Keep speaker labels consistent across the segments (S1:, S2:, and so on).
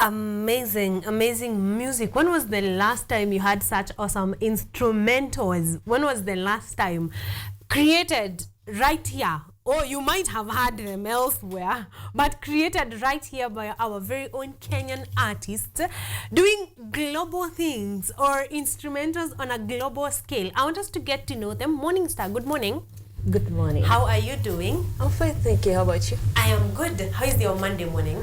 S1: Amazing, amazing music. When was the last time you had such awesome instrumentals? When was the last time created right here? Or you might have heard them elsewhere, but created right here by our very own Kenyan artists doing global things or instrumentals on a global scale. I want us to get to know them. Mrngstr, good morning.
S2: Good morning.
S1: How are you doing?
S2: I'm fine, thank you. How about you?
S1: I am good. How is your Monday morning?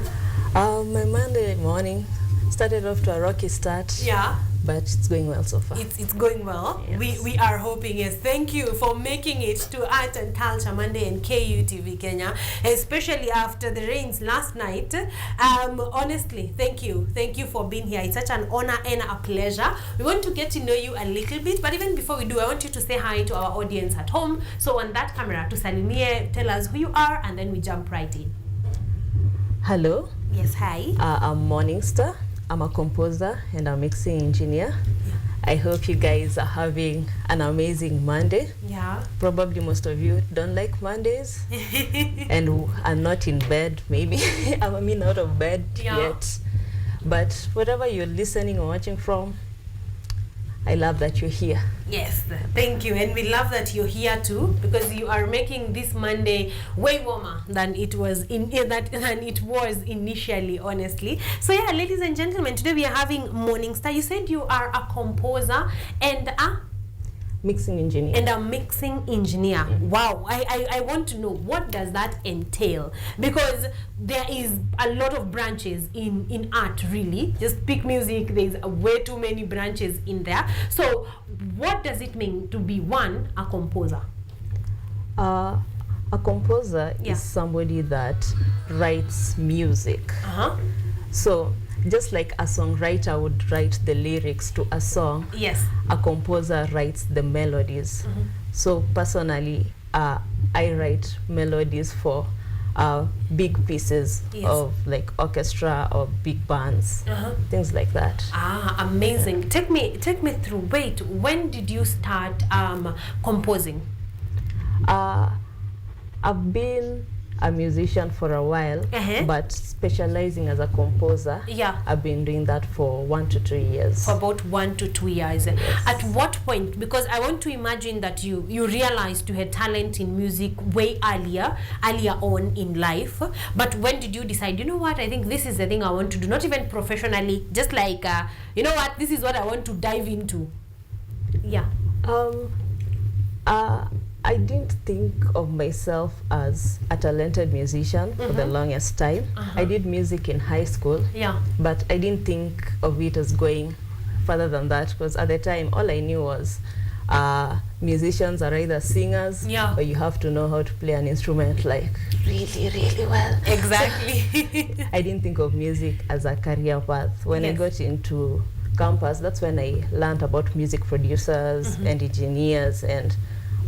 S2: My Monday morning started off to a rocky start.
S1: Yeah.
S2: But it's going well so far.
S1: It's going well.
S2: Yes.
S1: We are hoping. Yes. Thank you for making it to Art and Culture Monday in KUTV Kenya, especially after the rains last night. Honestly, thank you. Thank you for being here. It's such an honor and a pleasure. We want to get to know you a little bit, but even before we do, I want you to say hi to our audience at home. So on that camera, to Salimie, tell us who you are, and then we jump right in.
S2: Hello.
S1: Yes, hi.
S2: I'm Mrngstr. I'm a composer and a mixing engineer. Yeah. I hope you guys are having an amazing Monday.
S1: Yeah.
S2: Probably most of you don't like Mondays and are not in bed, maybe. I mean, out of bed yet. But whatever you're listening or watching from, I love that you're here.
S1: Yes, thank you. And we love that you're here too, because you are making this Monday way warmer than it was initially, honestly. So yeah, ladies and gentlemen, today we are having Mrngstr. You said you are a composer and a
S2: mixing engineer.
S1: And a mixing engineer. Wow. I want to know, what does that entail? Because there is a lot of branches in art, really. Just pick music, there's way too many branches in there. So what does it mean to be a composer?
S2: A composer is somebody that writes music. So just like a songwriter would write the lyrics to a song,
S1: yes,
S2: a composer writes the melodies. So personally, I write melodies for big pieces of like orchestra or big bands, things like that.
S1: Amazing. Take me through. Wait, when did you start composing?
S2: I've been a musician for a while, but specializing as a composer, I've been doing that for 1 to 2 years.
S1: For about 1 to 2 years.
S2: Yes.
S1: At what point? Because I want to imagine that you realized you had talent in music way earlier on in life. But when did you decide, you know what, I think this is the thing I want to do? Not even professionally, just like, you know what, this is what I want to dive into. Yeah.
S2: I didn't think of myself as a talented musician for the longest time. I did music in high school, but I didn't think of it as going further than that, because at the time all I knew was musicians are either singers or you have to know how to play an instrument like really, really well.
S1: Exactly.
S2: I didn't think of music as a career path. When I got into campus, that's when I learned about music producers and engineers and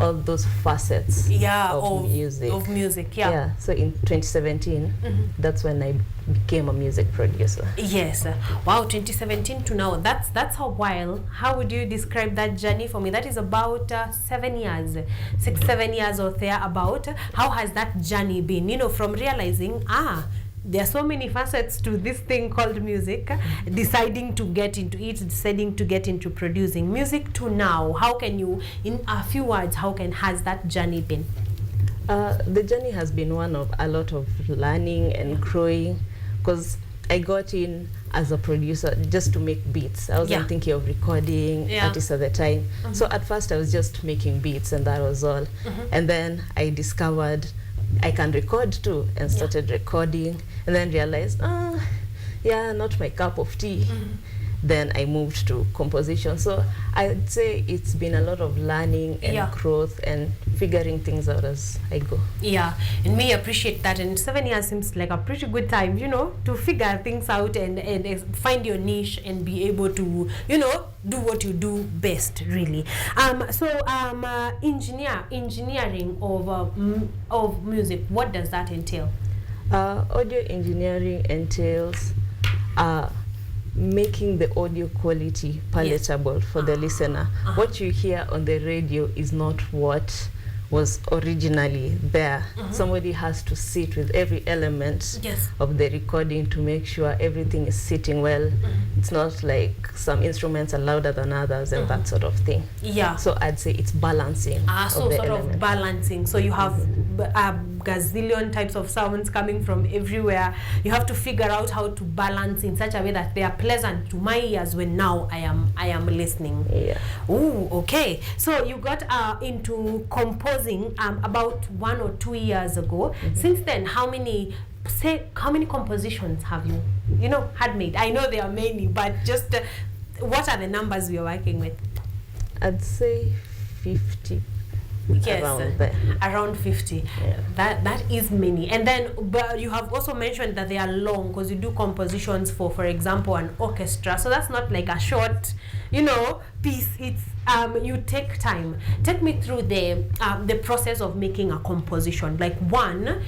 S2: all those facets of music. So in 2017, that's when I became a music producer.
S1: Yes. Wow, 2017 to now, that's a while. How would you describe that journey for me? That is about 7 years, 6-7 years or thereabout. How has that journey been, you know, from realizing there are so many facets to this thing called music, deciding to get into it, deciding to get into producing music, to now? How can you, in a few words, has that journey been?
S2: The journey has been one of a lot of learning and growing, because I got in as a producer just to make beats. I wasn't thinking of recording artists at the time. So at first I was just making beats and that was all. And then I discovered I can record too, and started recording, and then realized, not my cup of tea. Then I moved to composition. So I'd say it's been a lot of learning and growth and figuring things out as I go. Yeah,
S1: and me appreciate that. And 7 years seems like a pretty good time, you know, to figure things out and find your niche and be able to, you know, do what you do best, really. Engineering of music, what does that entail?
S2: Audio engineering entails making the audio quality palatable for the listener. What you hear on the radio is not what was originally there. Somebody has to sit with every element of the recording to make sure everything is sitting well. It's not like some instruments are louder than others and that sort of thing.
S1: Yeah.
S2: So I'd say it's balancing.
S1: So sort of balancing. So you have a gazillion types of sounds coming from everywhere. You have to figure out how to balance in such a way that they are pleasant to my ears when now I am listening.
S2: Yeah.
S1: Ooh, okay. So you got into composing about 1 or 2 years ago. Since then, how many compositions have you had made? I know there are many, but just what are the numbers we are working with?
S2: I'd say 50.
S1: Yes, around 50.
S2: Yeah.
S1: That is many. And then, but you have also mentioned that they are long because you do compositions for example, an orchestra. So that's not like a short, piece. It's you take time. Take me through the process of making a composition. Like one,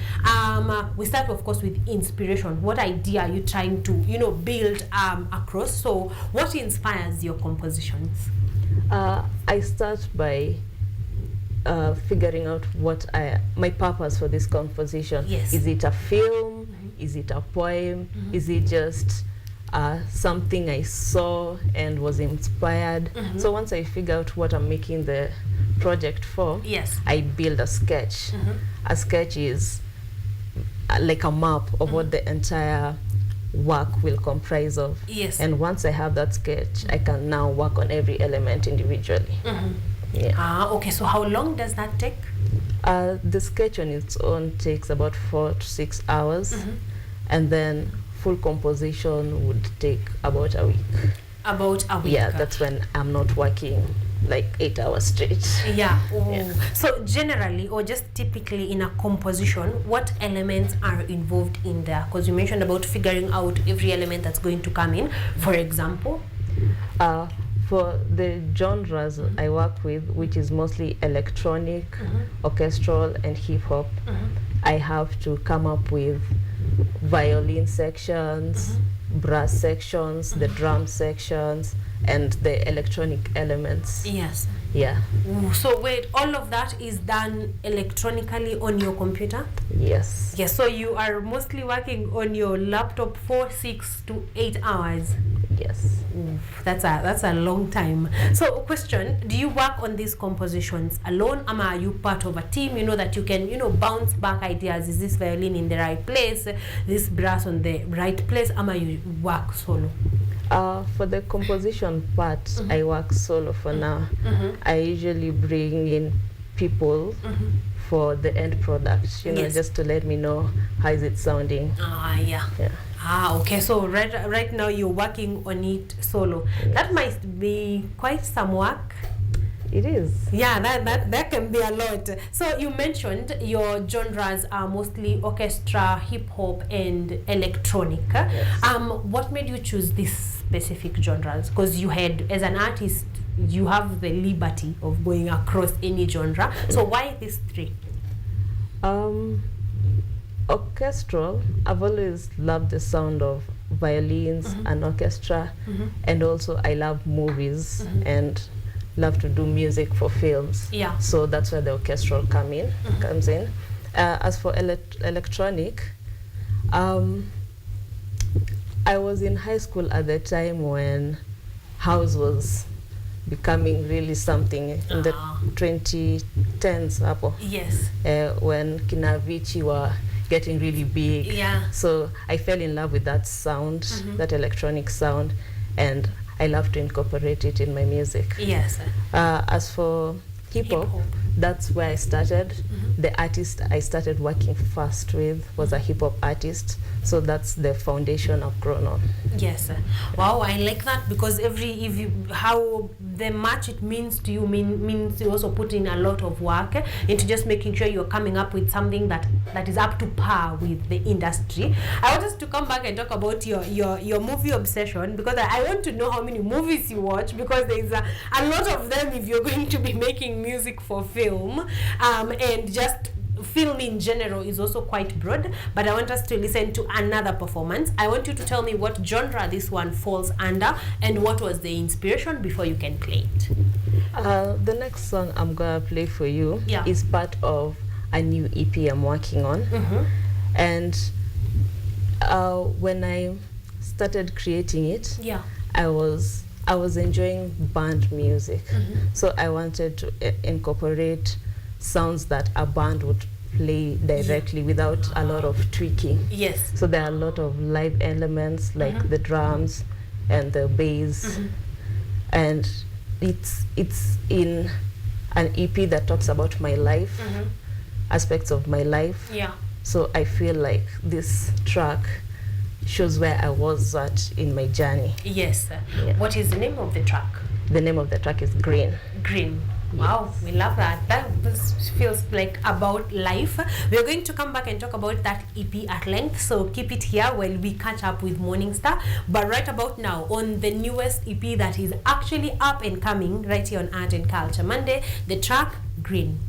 S1: we start of course with inspiration. What idea are you trying to build across? So what inspires your compositions?
S2: I start by figuring out what my purpose for this composition.
S1: Yes.
S2: Is it a film? Is it a poem? Is it just something I saw and was inspired? So once I figure out what I'm making the project for, I build a sketch. A sketch is like a map of what the entire work will comprise of.
S1: Yes.
S2: And once I have that sketch, I can now work on every element individually. Yeah.
S1: Okay. So how long does that take?
S2: The sketch on its own takes about 4 to 6 hours, and then full composition would take about a week.
S1: About a week.
S2: Yeah, that's when I'm not working like 8 hours straight.
S1: Yeah. So generally, or just typically in a composition, what elements are involved in there? Because you mentioned about figuring out every element that's going to come in. For example,
S2: for the genres I work with, which is mostly electronic, orchestral, and hip hop, I have to come up with violin sections, brass sections, the drum sections, and the electronic elements.
S1: Yes.
S2: Yeah.
S1: So wait, all of that is done electronically on your computer?
S2: Yes.
S1: Yes. So you are mostly working on your laptop for 6 to 8 hours.
S2: Yes.
S1: That's a long time. So question, do you work on these compositions alone, or are you part of a team, that you can bounce back ideas? Is this violin in the right place, this brass on the right place, or you work solo?
S2: For the composition part, I work solo for now. I usually bring in people for the end product, just to let me know how is it sounding.
S1: Yeah. Okay. So right now you're working on it solo.
S2: Yes.
S1: That might be quite some work.
S2: It is.
S1: Yeah, that can be a lot. So you mentioned your genres are mostly orchestra, hip hop, and electronic.
S2: Yes.
S1: What made you choose these specific genres? Because you had, as an artist, you have the liberty of going across any genre. So why these three?
S2: Orchestral, I've always loved the sound of violins and orchestra, and also I love movies and love to do music for films.
S1: Yeah.
S2: So that's where the orchestral comes in. As for electronic, I was in high school at the time when house was becoming really something in the 2010s, Apple.
S1: Yes.
S2: When Kinavichi were getting really big.
S1: Yeah.
S2: So I fell in love with that sound, that electronic sound, and I love to incorporate it in my music.
S1: Yes.
S2: As for hip hop, that's where I started. The artist I started working first with was a hip hop artist, so that's the foundation I've grown on.
S1: Yes. Wow, I like that, because how the much it means to you means you also put in a lot of work into just making sure you're coming up with something that is up to par with the industry. I want us to come back and talk about your movie obsession, because I want to know how many movies you watch, because there's a lot of them if you're going to be making music for film, and just film in general is also quite broad, but I want us to listen to another performance. I want you to tell me what genre this one falls under and what was the inspiration before you can play it.
S2: The next song I'm gonna play for you is part of a new EP I'm working on. And when I started creating it, I was enjoying band music. So I wanted to incorporate sounds that a band would play directly without a lot of tweaking.
S1: Yes.
S2: So there are a lot of live elements like the drums and the bass. And it's in an EP that talks about my life, aspects of my life. So I feel like this track shows where I was at in my journey.
S1: Yes. What is the name of the track?
S2: The name of the track is Green.
S1: Green. Wow, we love that. That feels like about life. We're going to come back and talk about that EP at length, so keep it here while we catch up with Mrngstr. But right about now, on the newest EP that is actually up and coming right here on Art and Culture Monday, the track Green.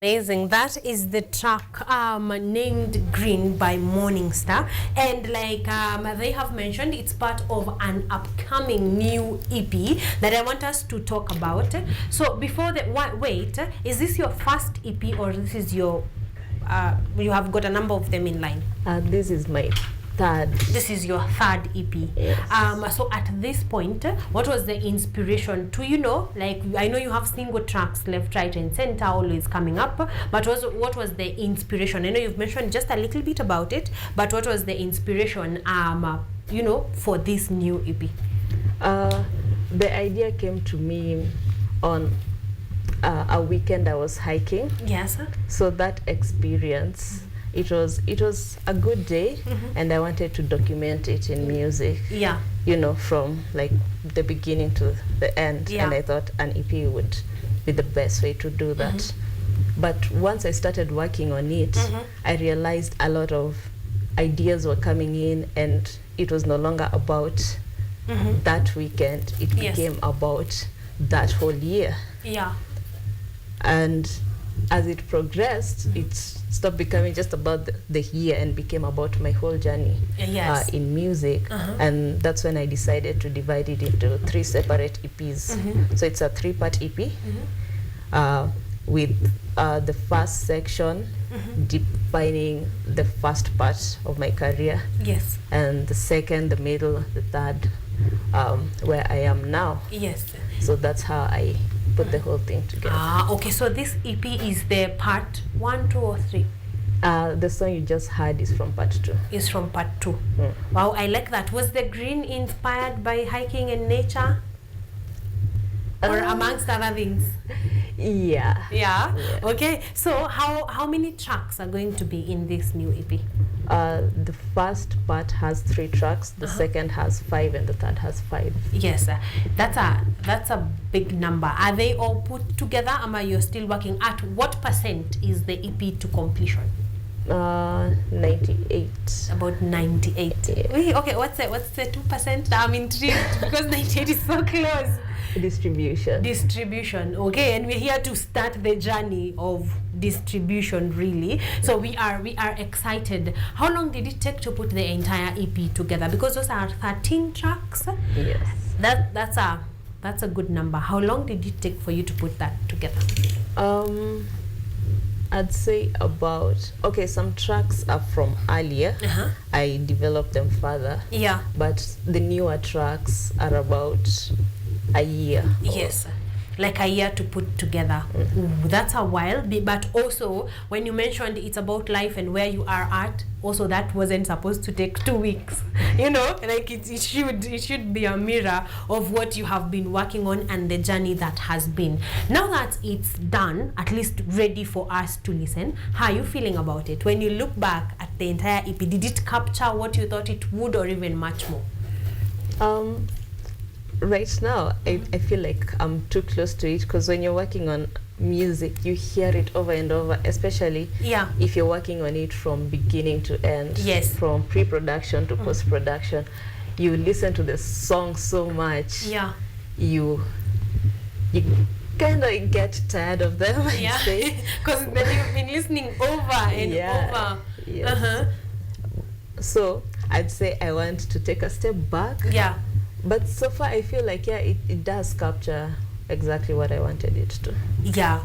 S1: Amazing. That is the track named Green by Mrngstr, and like they have mentioned, it's part of an upcoming new EP that I want us to talk about. So before the wait, is this your first EP or this is your you have got a number of them in line?
S2: This is my third.
S1: This is your third EP.
S2: Yes.
S1: So at this point, what was the inspiration to, you know, like I know you have single tracks left, right and center always coming up, but what was the inspiration? I know you've mentioned just a little bit about it, but what was the inspiration you know, for this new EP?
S2: The idea came to me on a weekend I was hiking.
S1: Yes.
S2: So that experience, it was a good day, and I wanted to document it in music.
S1: Yeah.
S2: You know, from like the beginning to the end.
S1: Yeah.
S2: And I thought an EP would be the best way to do that. But once I started working on it, I realized a lot of ideas were coming in, and it was no longer about that weekend. It became about that whole year.
S1: Yeah.
S2: And as it progressed, it stopped becoming just about the year and became about my whole journey in music. And that's when I decided to divide it into 3 separate EPs. So it's a 3-part EP with the first section defining the first part of my career.
S1: Yes.
S2: And the second, the middle, the third, where I am now.
S1: Yes.
S2: So that's how I put the whole thing together.
S1: Okay, so this EP is the part 1, 2, or 3?
S2: The song you just heard is from part 2.
S1: Is from part 2. Wow, I like that. Was the green inspired by hiking and nature? Or amongst other things?
S2: Yeah.
S1: Okay, so how many tracks are going to be in this new EP?
S2: The first part has 3 tracks, the second has 5, and the third has 5.
S1: Yes, that's a big number. Are they all put together, or you're still working? At what percent is the EP to completion?
S2: 98.
S1: About 98.
S2: Yeah.
S1: Okay, what's the 2%? I'm intrigued because 98 is so close. Distribution. Okay, and we're here to start the journey of distribution, really. So we are excited. How long did it take to put the entire EP together? Because those are 13 tracks.
S2: Yes.
S1: That's a good number. How long did it take for you to put that together?
S2: I'd say about, some tracks are from earlier. I developed them further.
S1: Yeah.
S2: But the newer tracks are about a year.
S1: Yes. Like a year to put together. That's a while. But also, when you mentioned it's about life and where you are at, also that wasn't supposed to take 2 weeks. You know, like it should be a mirror of what you have been working on and the journey that has been. Now that it's done, at least ready for us to listen, how are you feeling about it? When you look back at the entire EP, did it capture what you thought it would, or even much more?
S2: Right now, I feel like I'm too close to it, because when you're working on music, you hear it over and over, especially if you're working on it from beginning to end.
S1: Yes.
S2: From pre-production to post-production. You listen to the song so much.
S1: Yeah.
S2: You kind of get tired of them, I'd say.
S1: Because then you've been listening over and over.
S2: Yes. So I'd say I want to take a step back.
S1: Yeah.
S2: But so far, I feel like, it does capture exactly what I wanted it to.
S1: Yeah.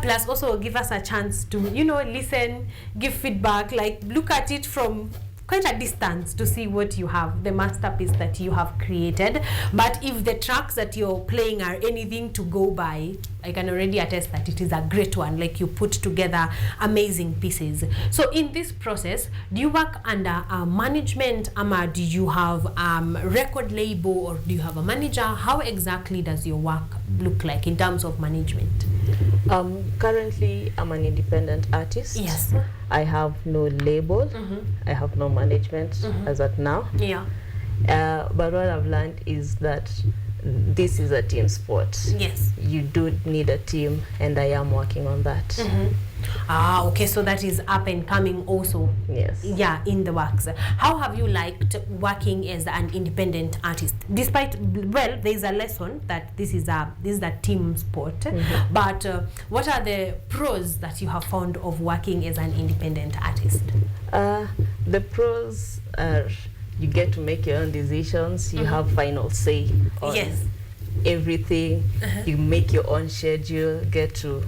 S1: Plus also give us a chance to, listen, give feedback, like look at it from quite a distance to see what you have, the masterpiece that you have created. But if the tracks that you're playing are anything to go by, I can already attest that it is a great one. Like, you put together amazing pieces. So in this process, do you work under management, or do you have record label, or do you have a manager? How exactly does your work look like in terms of management?
S2: Currently, I'm an independent artist.
S1: Yes.
S2: I have no label. I have no management as at now.
S1: Yeah.
S2: But what I've learned is that this is a team sport.
S1: Yes.
S2: You do need a team, and I am working on that.
S1: Okay, so that is up and coming also.
S2: Yes.
S1: Yeah, in the works. How have you liked working as an independent artist? Despite, well, there is a lesson that this is a team sport, but what are the pros that you have found of working as an independent artist?
S2: The pros are, you get to make your own decisions. You have final say on everything. You make your own schedule, get to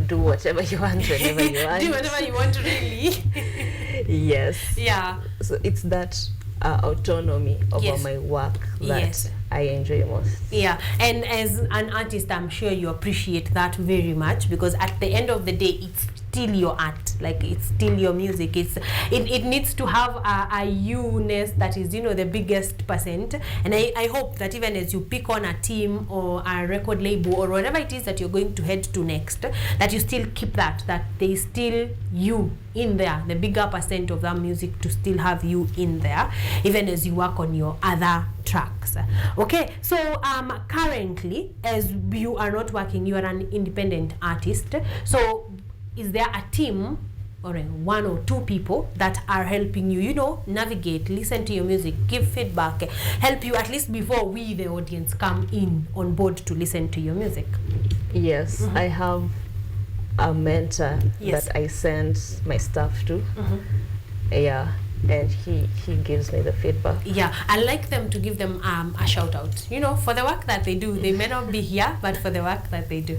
S2: do whatever you want whenever you want.
S1: Do whatever you want, really.
S2: Yes.
S1: Yeah.
S2: So it's that autonomy over my work that I enjoy most. Yeah,
S1: and as an artist, I'm sure you appreciate that very much, because at the end of the day, it's still your art, like it's still your music. It needs to have a you-ness that is, the biggest percent. And I hope that even as you pick on a team or a record label or whatever it is that you're going to head to next, that you still keep that there is still you in there, the bigger percent of that music to still have you in there, even as you work on your other tracks. Okay, so currently, as you are not working, you are an independent artist. So is there a team or one or two people that are helping you, you know, navigate, listen to your music, give feedback, help you at least before we, the audience, come in on board to listen to your music?
S2: Yes, I have a mentor that I send my stuff to. Yeah, and he gives me the feedback.
S1: Yeah, I like them to give them a shout out, you know, for the work that they do. They may not be here, but for the work that they do.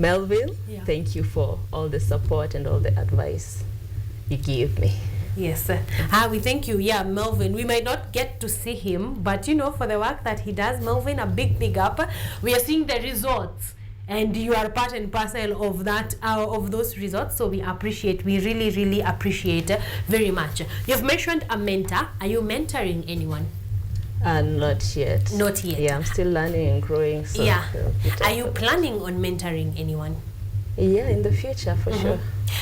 S2: Melvin, thank you for all the support and all the advice you give me.
S1: Yes, we thank you. Yeah, Melvin. We might not get to see him, but you know, for the work that he does, Melvin, a big up. We are seeing the results, and you are part and parcel of that, of those results. So we really appreciate very much. You've mentioned a mentor. Are you mentoring anyone?
S2: Not yet.
S1: Not yet.
S2: Yeah, I'm still learning and growing. So
S1: yeah. Are you planning on mentoring anyone?
S2: Yeah, in the future, for sure.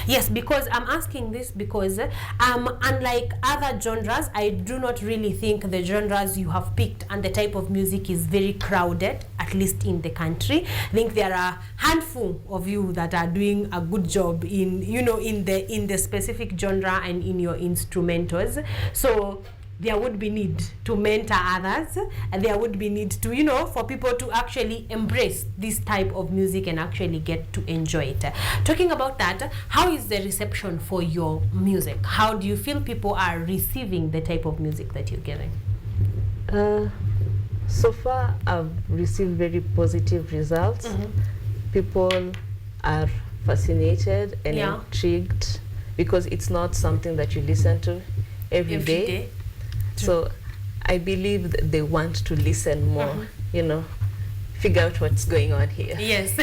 S1: Yes, because I'm asking this because unlike other genres, I do not really think the genres you have picked and the type of music is very crowded, at least in the country. I think there are a handful of you that are doing a good job in, you know, in the specific genre and in your instrumentals. So there would be need to mentor others, and there would be need to, you know, for people to actually embrace this type of music and actually get to enjoy it. Talking about that, how is the reception for your music? How do you feel people are receiving the type of music that you're giving?
S2: So far, I've received very positive results. People are fascinated and intrigued because it's not something that you listen to every day. So I believe that they want to listen more, you know, figure out what's going on here.
S1: Yes.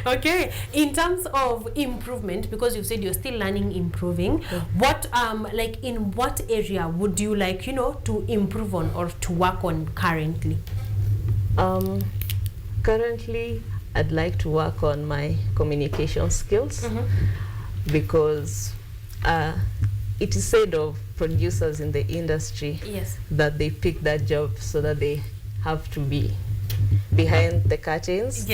S1: Okay. In terms of improvement, because you said you're still learning, improving, what, like in what area would you like, you know, to improve on or to work on currently?
S2: Currently, I'd like to work on my communication skills because it is said of producers in the industry that they pick that job so that they have to be behind the curtains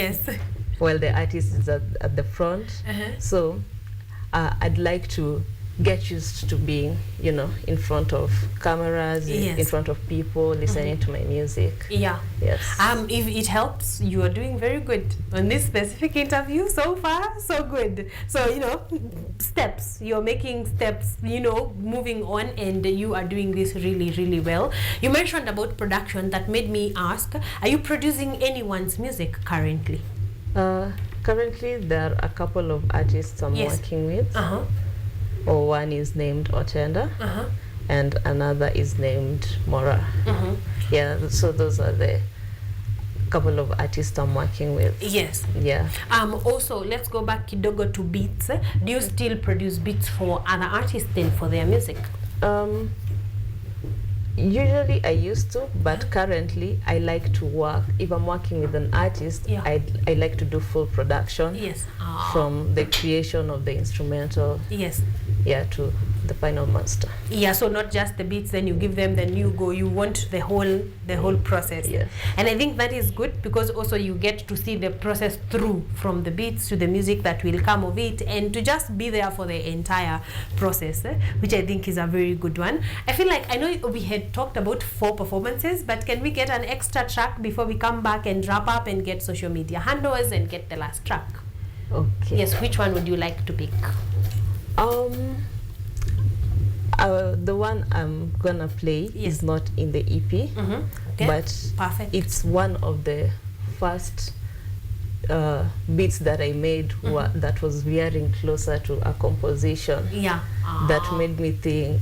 S2: while the artist is at the front. So I'd like to get used to being, you know, in front of cameras, in front of people, listening to my music.
S1: Yeah.
S2: Yes.
S1: If it helps, you are doing very good on this specific interview. So far, so good. So, you know, steps. You're making steps, you know, moving on, and you are doing this really well. You mentioned about production. That made me ask, are you producing anyone's music currently?
S2: Currently, there are a couple of artists I'm working with. Or one is named Otenda, and another is named Mora. Yeah, so those are the couple of artists I'm working with.
S1: Yes.
S2: Yeah.
S1: Also, let's go back kidogo to beats. Do you still produce beats for other artists then for their music?
S2: Usually I used to, but currently I like to work, if I'm working with an artist, I like to do full production. From the creation of the instrumental to the final master.
S1: So not just the beats, then you give them, then you go, you want the whole process. And I think that is good because also you get to see the process through from the beats to the music that will come of it, and to just be there for the entire process, which I think is a very good one. I feel like, I know we had talked about 4 performances, but can we get an extra track before we come back and wrap up and get social media handles and get the last track?
S2: Okay.
S1: Yes, which one would you like to pick?
S2: The one I'm gonna play is not in the EP, but it's one of the first beats that I made that was veering closer to a composition that made me think,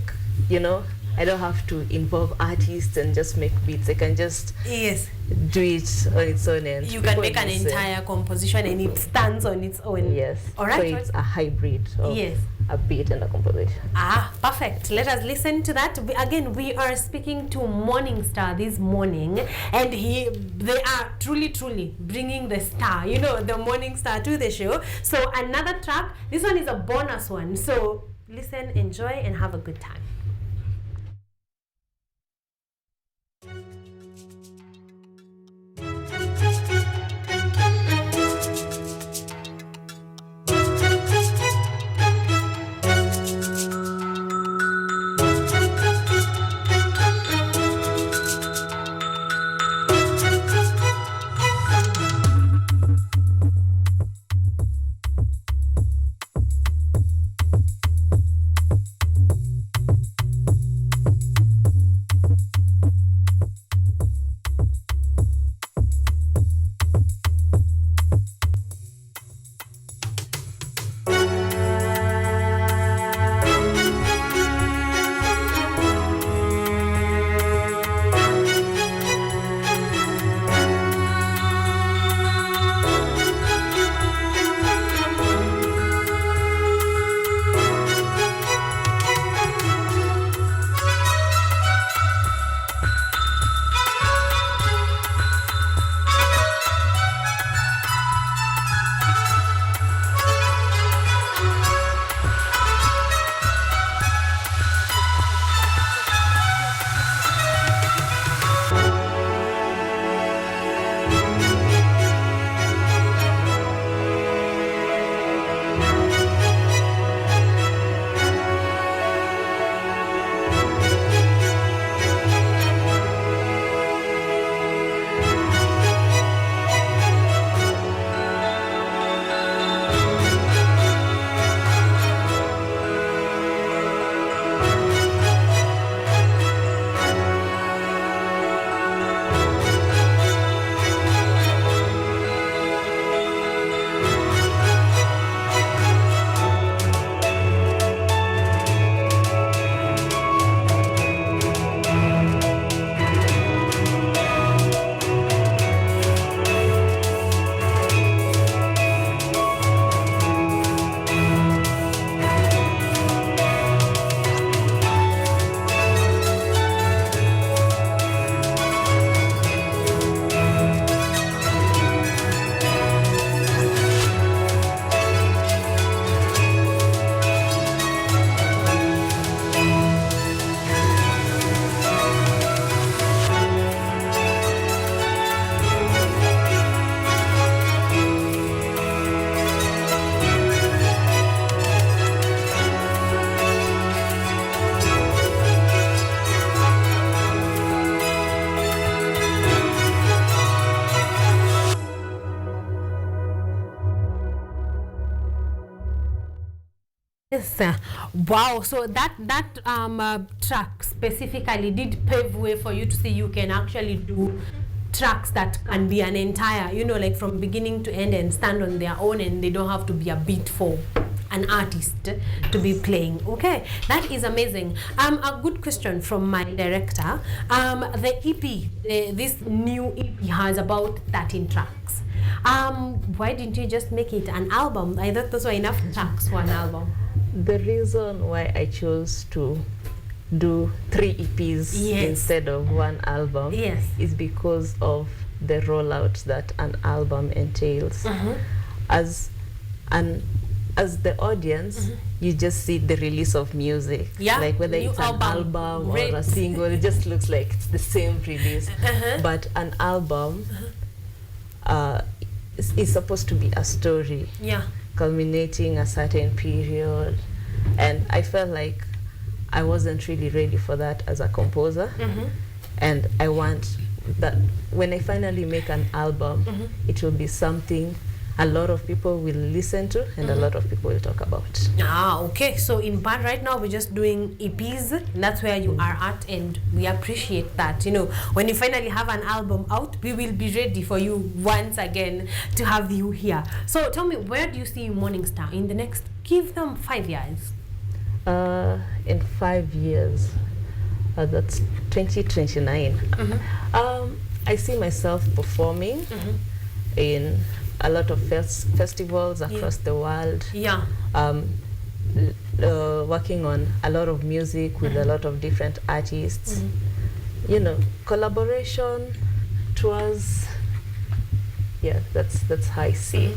S2: you know, I don't have to involve artists and just make beats. I can just do it on its own. And
S1: you can make an entire composition and it stands on its own.
S2: Yes.
S1: All right.
S2: So it's a hybrid of a beat and a composition.
S1: Perfect. Let us listen to that. Again, we are speaking to Mrngstr this morning, and they are truly bringing the star, you know, the Mrngstr to the show. So another track. This one is a bonus one. So listen, enjoy, and have a good time. Wow, so that track specifically did pave way for you to see you can actually do tracks that can be an entire, you know, like from beginning to end and stand on their own, and they don't have to be a beat for an artist to be playing. Okay, that is amazing. A good question from my director. The EP, this new EP has about 13 tracks. Why didn't you just make it an album? I thought those were enough tracks for an album.
S2: The reason why I chose to do 3 EPs instead of 1 album is because of the rollout that an album entails. As the audience, you just see the release of music, like whether it's an album or a single, it just looks like it's the same release. But an album is supposed to be a story, culminating a certain period, and I felt like I wasn't really ready for that as a composer. And I want that when I finally make an album, it will be something a lot of people will listen to and a lot of people will talk about.
S1: Okay, so in part right now we're just doing EPs, and that's where you are at, and we appreciate that. You know, when you finally have an album out, we will be ready for you once again to have you here. So tell me, where do you see Mrngstr in the next, give them 5 years?
S2: In 5 years, that's 2029. I see myself performing in a lot of festivals across the world. Working on a lot of music with a lot of different artists. You know, collaboration, tours. Yeah, that's how I see.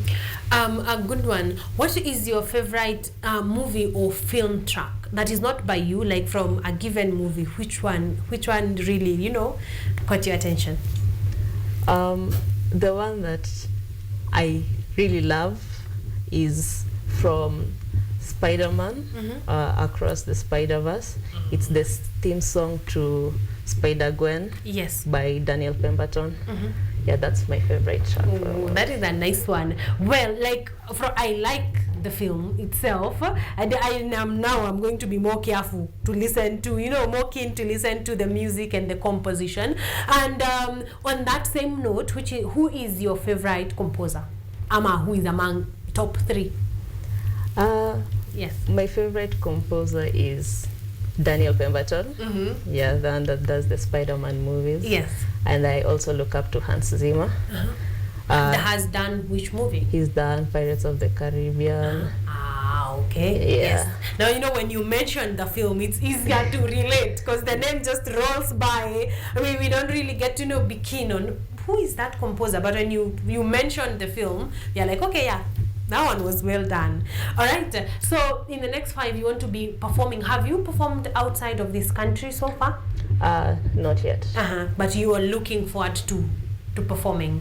S1: A good one. What is your favorite movie or film track that is not by you, like from a given movie? Which one really, you know, caught your attention?
S2: The one that I really love is from Spider-Man, Across the Spider-Verse. It's the theme song to Spider-Gwen by Daniel Pemberton. Yeah, that's my favorite track.
S1: That is a nice one. Well, like, I like the film itself, and I'm going to be more careful to listen to, you know, more keen to listen to the music and the composition. And on that same note, who is your favorite composer? Who is among top 3?
S2: My favorite composer is Daniel Pemberton. Yeah, the one that does the Spider-Man movies. And I also look up to Hans Zimmer.
S1: That has done which movie?
S2: He's done Pirates of the Caribbean.
S1: Okay. Yes. Now, you know, when you mention the film, it's easier to relate because the name just rolls by. I mean, we don't really get to be keen on who is that composer, but when you mention the film, you're like, okay, yeah, that one was well done. All right. So in the next 5, you want to be performing. Have you performed outside of this country so far?
S2: Not yet.
S1: But you are looking forward to performing.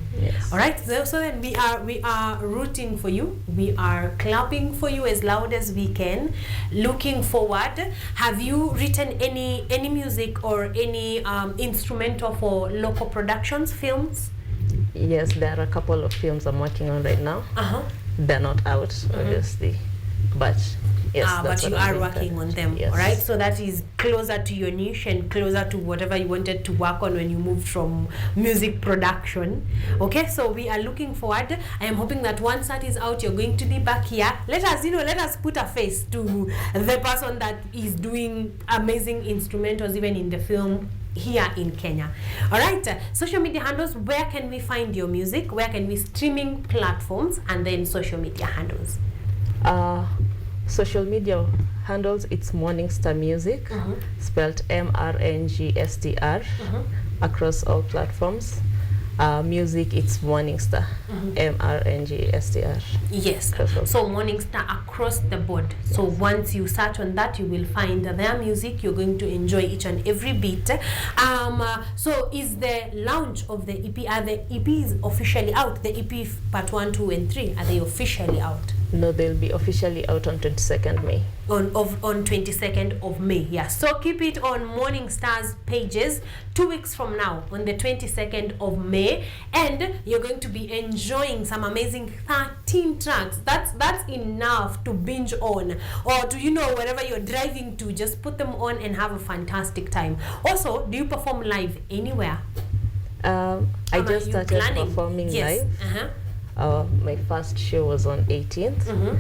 S1: All right. So then we are rooting for you. We are clapping for you as loud as we can. Looking forward. Have you written any music or any instrumental for local productions, films?
S2: Yes, there are a couple of films I'm working on right now. They're not out, obviously, but yes.
S1: But you are working on them, all right? So that is closer to your niche and closer to whatever you wanted to work on when you moved from music production. Okay, so we are looking forward. I am hoping that once that is out, you're going to be back here. Let us put a face to the person that is doing amazing instrumentals, even in the film here in Kenya. All right, social media handles, where can we find your music? Where can we streaming platforms, and then social media handles?
S2: Social media handles, it's Mrngstr Music, spelled Mrngstr, across all platforms. Music, it's Mrngstr, Mrngstr.
S1: Yes, so Mrngstr across the board. So once you search on that, you will find their music. You're going to enjoy each and every bit. So is the launch of the EP, are the EPs officially out? The EP part 1, 2, and 3, are they officially out?
S2: No, they'll be officially out on 22nd May.
S1: On 22nd of May, yeah. So keep it on Mrngstr's pages 2 weeks from now on the 22nd of May, and you're going to be enjoying some amazing 13 tracks. That's enough to binge on, or to, you know, wherever you're driving to, just put them on and have a fantastic time. Also, do you perform live anywhere?
S2: I just started performing live. My first show was on 18th,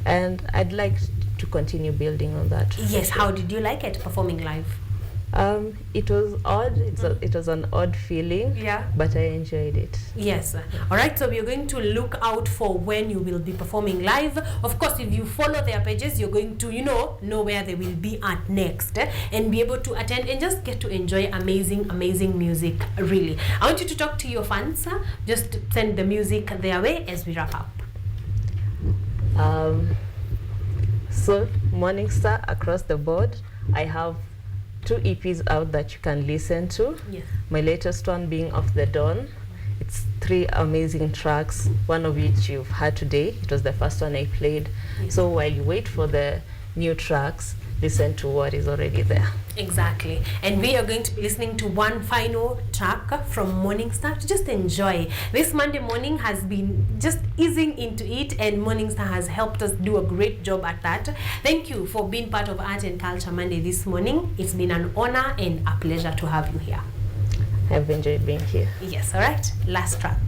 S2: and I'd like to continue building on that.
S1: Yes, how did you like it, performing live?
S2: It was odd. It was an odd feeling, but I enjoyed it.
S1: Yes. All right, so we're going to look out for when you will be performing live. Of course, if you follow their pages, you're going to, know where they will be at next, and be able to attend and just get to enjoy amazing music, really. I want you to talk to your fans. Just send the music their way as we wrap up.
S2: So, Mrngstr, across the board, I have 2 EPs out that you can listen to.
S1: Yes.
S2: My latest one being Off the Dawn. It's 3 amazing tracks, one of which you've heard today. It was the first one I played. Yes. So while you wait for the new tracks, listen to what is already there.
S1: Exactly. And we are going to be listening to one final track from Mrngstr to just enjoy. This Monday morning has been just easing into it, and Mrngstr has helped us do a great job at that. Thank you for being part of Art and Culture Monday this morning. It's been an honor and a pleasure to have you here.
S2: I've enjoyed being here.
S1: Yes, all right. Last track.